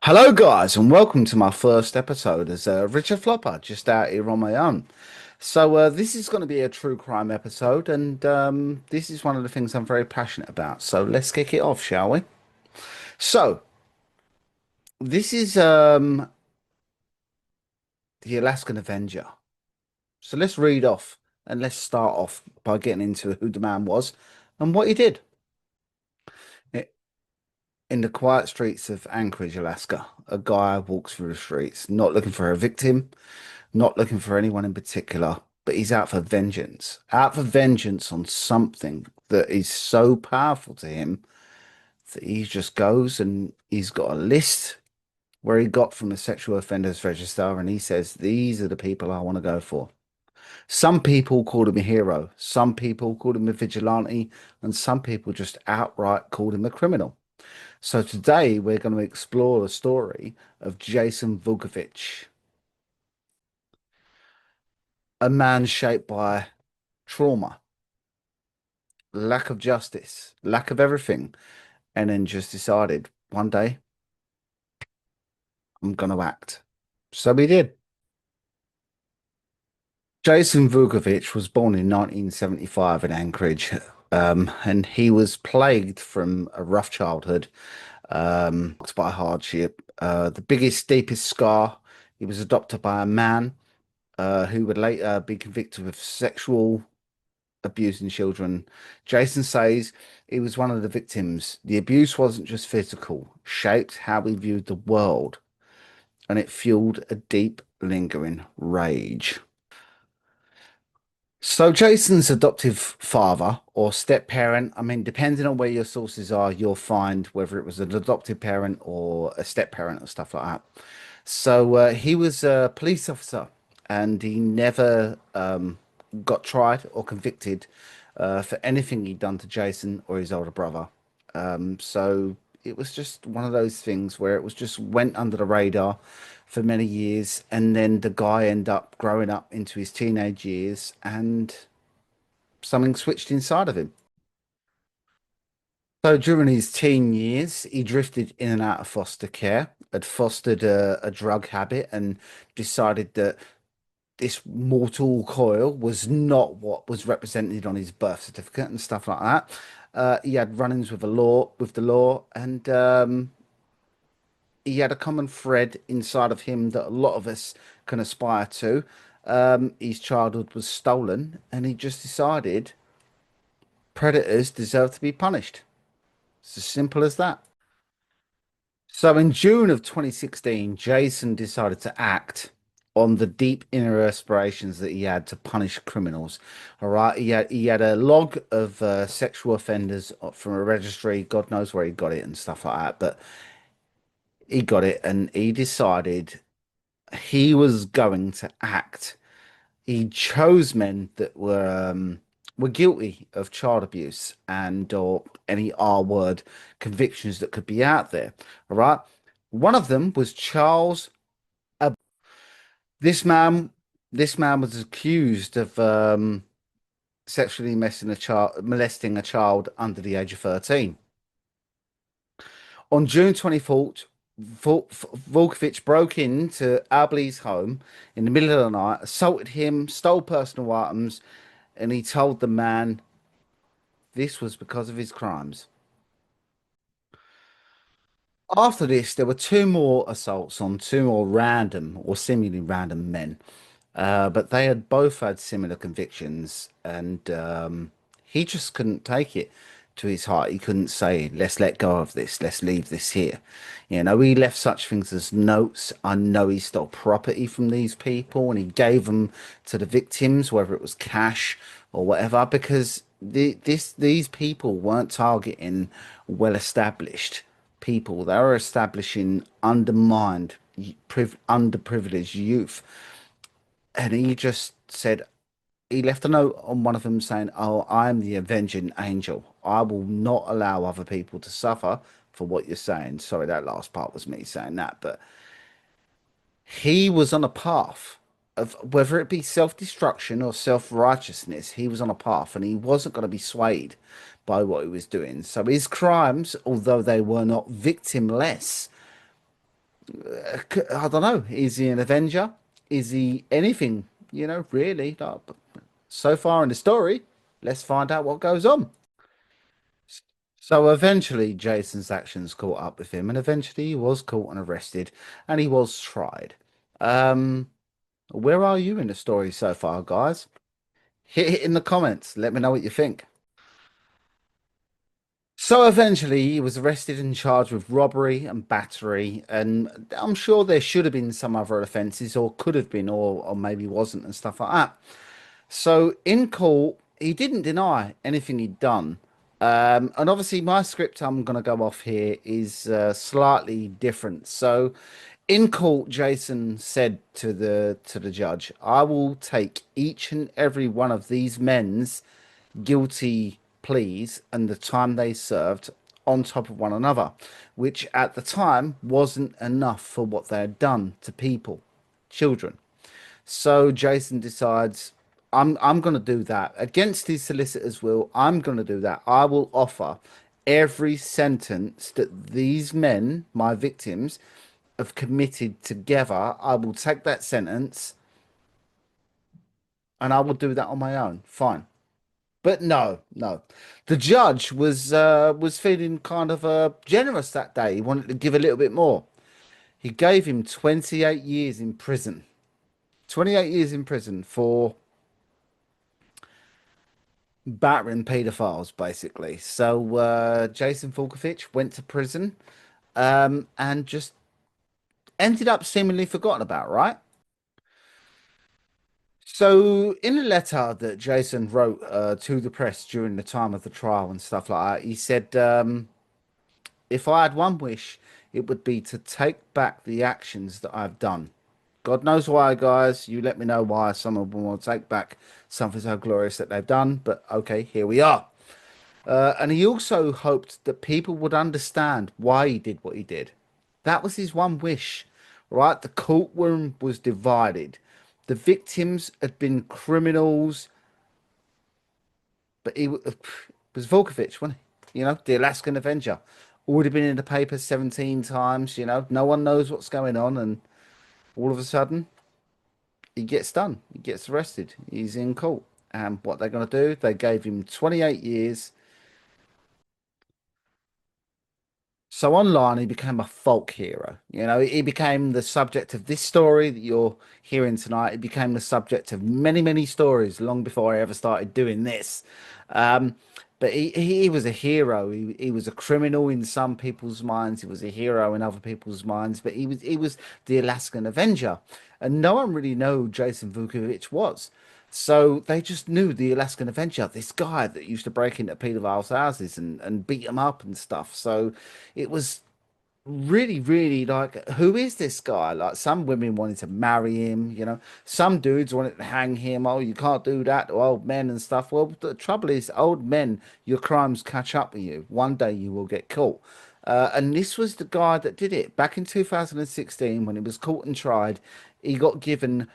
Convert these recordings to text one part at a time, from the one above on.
Hello, guys, and welcome to my first episode as Richard Flopper, just out here on my own. This is going to be a true crime episode, and this is one of the things I'm very passionate about. So, let's kick it off, shall we? So, this is the Alaskan Avenger. So, let's read off and let's start off by getting into who the man was and what he did. In the quiet streets of Anchorage, Alaska, a guy walks through the streets, not looking for a victim, not looking for anyone in particular, but he's out for vengeance on something that is so powerful to him that he just goes and he's got a list where he got from the sexual offenders register and he says, these are the people I want to go for. Some people called him a hero, some people called him a vigilante, and some people just outright called him a criminal. So today we're going to explore the story of Jason Vukovich, a man shaped by trauma, lack of justice, lack of everything, and then just decided one day I'm going to act. So he did. Jason Vukovich was born in 1975 in Anchorage, and he was plagued from a rough childhood, by hardship. The biggest, deepest scar, he was adopted by a man who would later be convicted of sexual abusing children. Jason says he was one of the victims. The abuse wasn't just physical, shaped how we viewed the world, and it fueled a deep, lingering rage. So Jason's adoptive father or step parent, I mean, depending on where your sources are, you'll find whether it was an adoptive parent or a step parent or stuff like that. He was a police officer and he never got tried or convicted for anything he'd done to Jason or his older brother. So it was just one of those things where it was just went under the radar for many years, and then the guy ended up growing up into his teenage years, and something switched inside of him. So during his teen years, he drifted in and out of foster care, had fostered a drug habit, and decided that this mortal coil was not what was represented on his birth certificate and stuff like that. He had run-ins with the law, and he had a common thread inside of him that a lot of us can aspire to. His childhood was stolen, and he just decided predators deserve to be punished. It's as simple as that. So in June of 2016, Jason decided to act on the deep inner aspirations that he had to punish criminals. All right, he had a log of sexual offenders from a registry. God knows where he got it and stuff like that, but he got it, and he decided he was going to act. He chose men that were guilty of child abuse and or any R word convictions that could be out there. All right. One of them was Charles. This man, this man was accused of sexually molesting a child under the age of 13. On June 24th, Volkovich broke into Abley's home in the middle of the night, assaulted him, stole personal items, and he told the man this was because of his crimes. After this, there were two more assaults on two more random or seemingly random men. But they had both had similar convictions, and he just couldn't take it to his heart. He couldn't say, let's let go of this, let's leave this here. You know, he left such things as notes. I know he stole property from these people and he gave them to the victims, whether it was cash or whatever, because these people weren't targeting well-established people. They were establishing undermined, underprivileged youth, and he just said he left a note on one of them saying, "Oh, I'm the avenging angel. I will not allow other people to suffer for what you're saying." Sorry, that last part was me saying that, but he was on a path of whether it be self-destruction or self-righteousness. He was on a path, and he wasn't going to be swayed by what he was doing. So his crimes, although they were not victimless, I don't know. Is he an Avenger? Is he anything? Really. Like, so far in the story, let's find out what goes on. So eventually, Jason's actions caught up with him, and eventually he was caught and arrested, and he was tried. Um, where are you in the story so far, guys? Hit it in the comments. Let me know what you think. So eventually, he was arrested and charged with robbery and battery, and I'm sure there should have been some other offences, or could have been, or maybe wasn't, and stuff like that. So in court, he didn't deny anything he'd done. And obviously, my script I'm going to go off here is slightly different. So in court, Jason said to the judge, "I will take each and every one of these men's guilty pleas and the time they served on top of one another, which at the time wasn't enough for what they had done to people, children." So Jason decides, I'm going to do that against his solicitor's will. I'm going to do that. I will offer every sentence that these men, my victims, have committed together. I will take that sentence and I will do that on my own. Fine. But no, no. The judge was feeling kind of generous that day. He wanted to give a little bit more. He gave him 28 years in prison. 28 years in prison for battering paedophiles, basically. So Jason Vukovich went to prison and just ended up seemingly forgotten about, right? So, in a letter that Jason wrote to the press during the time of the trial and stuff like that, he said, if I had one wish, it would be to take back the actions that I've done. God knows why, guys. You let me know why some of them will take back something so glorious that they've done. But okay, here we are. And he also hoped that people would understand why he did what he did. That was his one wish, right? The courtroom was divided. The victims had been criminals, but was Vukovich, wasn't he? The Alaskan Avenger. Already been in the paper 17 times, no one knows what's going on, and all of a sudden, he gets done. He gets arrested. He's in court. And what they're going to do, they gave him 28 years. So online, he became a folk hero. He became the subject of this story that you're hearing tonight. It became the subject of many, many stories long before I ever started doing this. Um, but he was a hero. He was a criminal in some people's minds. He was a hero in other people's minds. But he was the Alaskan Avenger, and no one really knew who Jason Vukovich was. So they just knew the Alaskan Avenger, this guy that used to break into pedophiles' houses and beat them up and stuff. So it was really, really like, who is this guy? Like, some women wanted to marry him, some dudes wanted to hang him. Oh, you can't do that to old men and stuff. Well, the trouble is, old men, your crimes catch up with you. One day you will get caught. And this was the guy that did it back in 2016 when he was caught and tried. He got given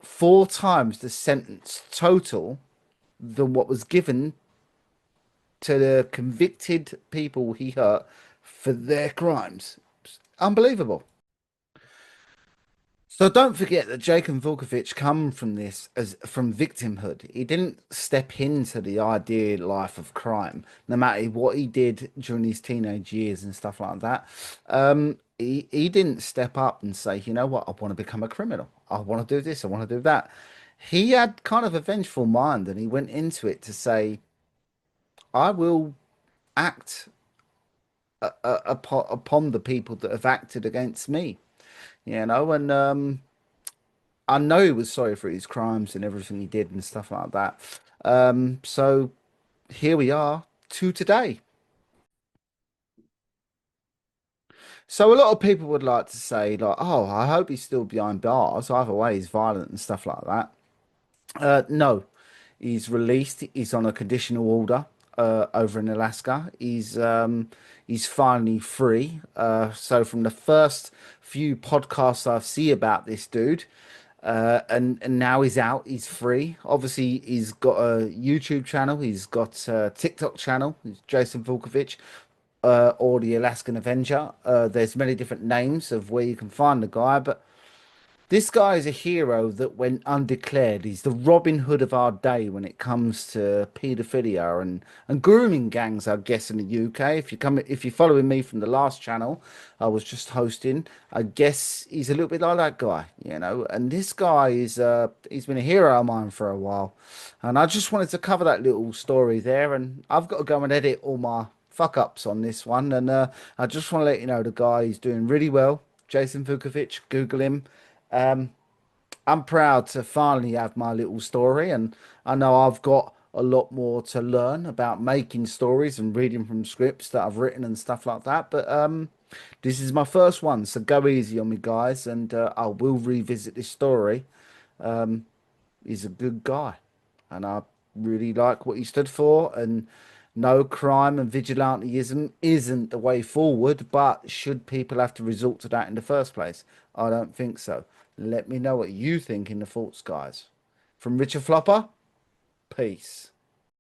four times the sentence total than what was given to the convicted people he hurt for their crimes. Unbelievable. So don't forget that Jake and Vukovic come from this as from victimhood. He didn't step into the ideal life of crime, no matter what he did during his teenage years and stuff like that. He didn't step up and say, you know what, I want to become a criminal. I want to do this. I want to do that. He had kind of a vengeful mind, and he went into it to say, I will act upon the people that have acted against me. And I know he was sorry for his crimes and everything he did and stuff like that. So here we are to today. So a lot of people would like to say, like, oh, I hope he's still behind bars. Either way, he's violent and stuff like that. No, he's released. He's on a conditional order over in Alaska. He's finally free. So from the first few podcasts I've seen about this dude, and now he's out. He's free. Obviously, he's got a YouTube channel. He's got a TikTok channel. He's Jason Vukovich. or the Alaskan Avenger. There's many different names of where you can find the guy, but this guy is a hero that went undeclared. He's the Robin Hood of our day when it comes to paedophilia and grooming gangs, I guess, in the UK. If you're following me from the last channel I was just hosting, I guess he's a little bit like that guy, you know. And this guy is he's been a hero of mine for a while. And I just wanted to cover that little story there, and I've got to go and edit all my fuck ups on this one. And I just want to let you know the guy is doing really well. Jason Vukovich, Google him. I'm proud to finally have my little story, and I know I've got a lot more to learn about making stories and reading from scripts that I've written and stuff like that. But this is my first one, so go easy on me, guys, and I will revisit this story. He's a good guy, and I really like what he stood for. And no, crime and vigilanteism isn't the way forward, but should people have to resort to that in the first place? I don't think so. Let me know what you think in the thoughts, guys. From Richard Flopper, peace.